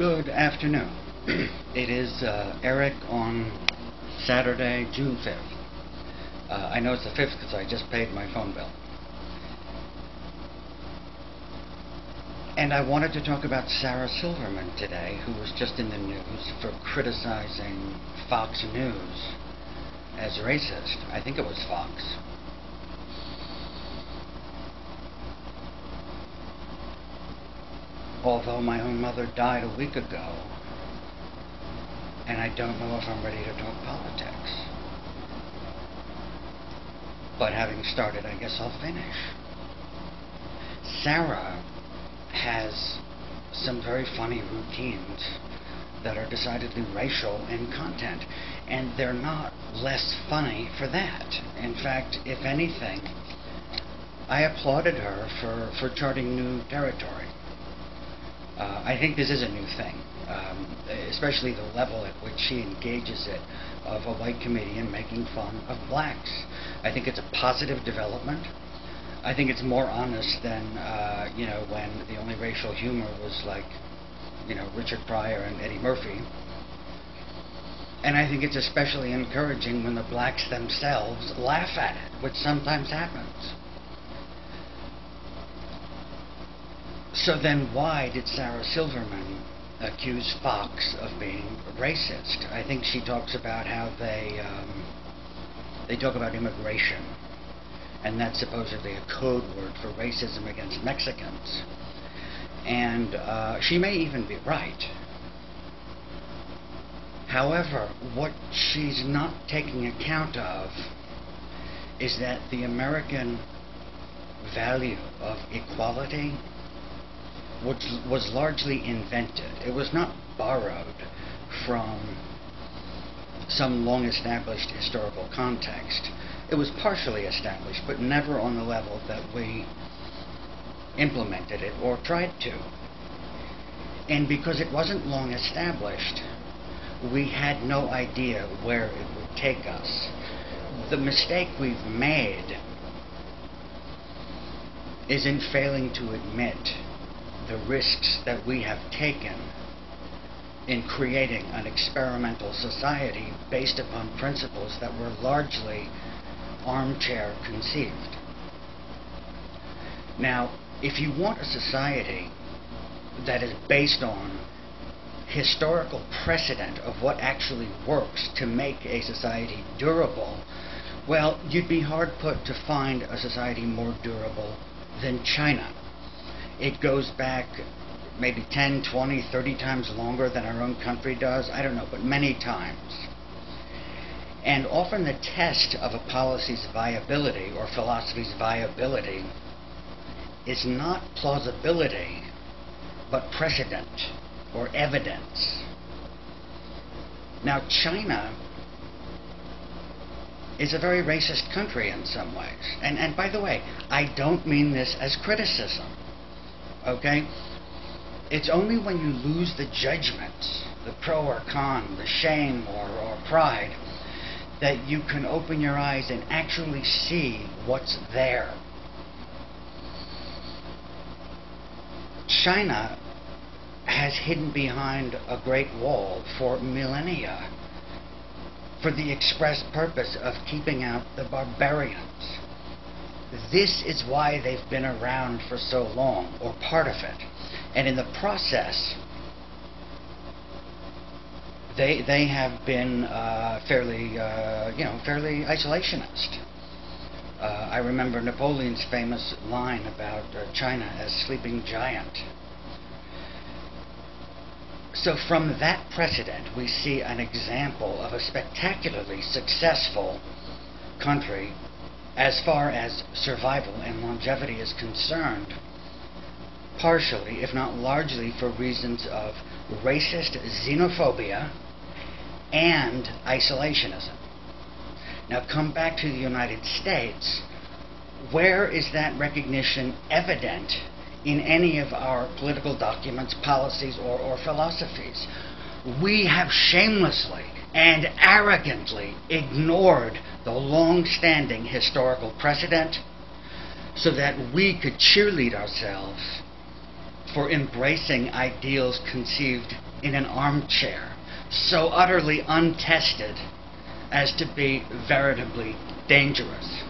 Good afternoon. It is Eric on Saturday, June 5th. I know it's the 5th because I just paid my phone bill. And I wanted to talk about Sarah Silverman today, who was just in the news for criticizing Fox News as racist. I think it was Fox. Although my own mother died a week ago, and I don't know if I'm ready to talk politics. But having started, I guess I'll finish. Sarah has some very funny routines that are decidedly racial in content, and they're not less funny for that. In fact, if anything, I applauded her for charting new territory. I think this is a new thing, especially the level at which she engages it, of a white comedian making fun of blacks. I think it's a positive development. I think it's more honest than, when the only racial humor was like, Richard Pryor and Eddie Murphy. And I think it's especially encouraging when the blacks themselves laugh at it, which sometimes happens. So then why did Sarah Silverman accuse Fox of being racist? I think she talks about how they talk about immigration, and that's supposedly a code word for racism against Mexicans. And she may even be right. However, what she's not taking account of is that the American value of equality was largely invented. It was not borrowed from some long-established historical context. It was partially established, but never on the level that we implemented it or tried to. And because it wasn't long established, we had no idea where it would take us. The mistake we've made is in failing to admit the risks that we have taken in creating an experimental society based upon principles that were largely armchair conceived. Now, if you want a society that is based on historical precedent of what actually works to make a society durable, well, you'd be hard put to find a society more durable than China. It goes back maybe 10, 20, 30 times longer than our own country does. I don't know, but many times. And often the test of a policy's viability or philosophy's viability is not plausibility, but precedent or evidence. Now, China is a very racist country in some ways. And by the way, I don't mean this as criticism. Okay? It's only when you lose the judgments, the pro or con, the shame or pride, that you can open your eyes and actually see what's there. China has hidden behind a great wall for millennia for the express purpose of keeping out the barbarians. This is why they've been around for so long, or part of it. And in the process, they have been fairly isolationist. I remember Napoleon's famous line about China as sleeping giant. So from that precedent, we see an example of a spectacularly successful country as far as survival and longevity is concerned, partially, if not largely, for reasons of racist xenophobia and isolationism. Now come back to the United States. Where is that recognition evident in any of our political documents, policies, or philosophies? We have shamelessly and arrogantly ignored the long-standing historical precedent so that we could cheerlead ourselves for embracing ideals conceived in an armchair, so utterly untested as to be veritably dangerous.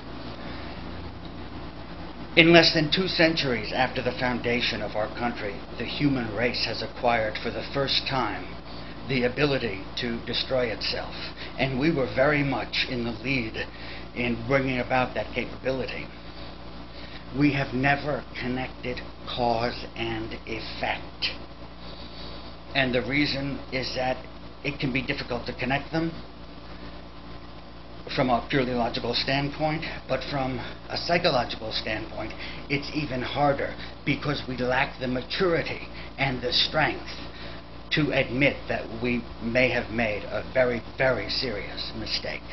In less than 2 centuries after the foundation of our country, the human race has acquired for the first time the ability to destroy itself, and we were very much in the lead in bringing about that capability. We have never connected cause and effect, and the reason is that it can be difficult to connect them from a purely logical standpoint, but from a psychological standpoint, it's even harder because we lack the maturity and the strength to admit that we may have made a very, very serious mistake.